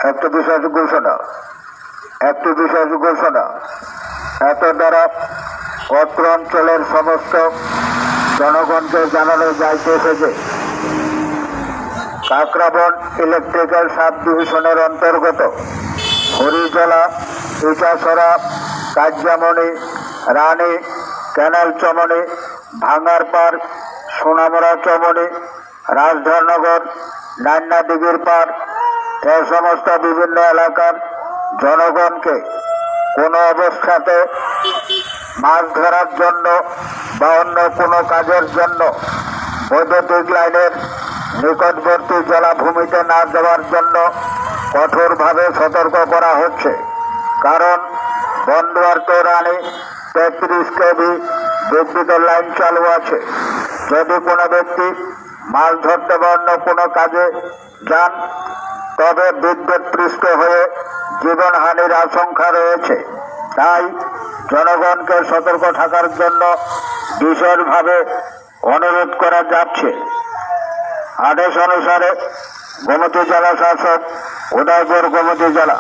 একটি বিশেষ ঘোষণা এত দ্বারা অত্র অঞ্চলের সমস্ত জনগণকে জানানো যাইতেছে যে কাকরাবন ইলেকট্রিক্যাল সাব ডিভিশনের অন্তর্গত হরিজলা, ইটাছড়া, কাজ্যামণি, রানী, ক্যানাল চমনি, ভাঙ্গারপাড়, সোনামুড়া চমনি, রাজধরনগর, নান্না দিঘির পাড় এই সমস্ত বিভিন্ন এলাকার জনগণকে কোনো অবস্থাতে মাছ ধরার জন্য বা অন্য কোনো কাজের জন্য বৈদ্যুতিক লাইনের নিকটবর্তী জলাভূমিতে না যাওয়ার জন্য কঠোরভাবে সতর্ক করা হচ্ছে। কারণ বন্দোয়ার্ত রানী 33 কেভি বিদ্যুতের লাইন চালু আছে। যদি কোনো ব্যক্তি মাছ ধরতে বা অন্য কোনো কাজে যান তবে বিদ্যুৎপৃষ্ট হয়ে জীবনহানির আশঙ্কা রয়েছে। তাই জনগণকে সতর্ক থাকার জন্য বিশেষভাবে অনুরোধ করা যাচ্ছে। আদেশ অনুসারে গোমতী জেলা শাসক, উদয়পুর গোমতী জেলা।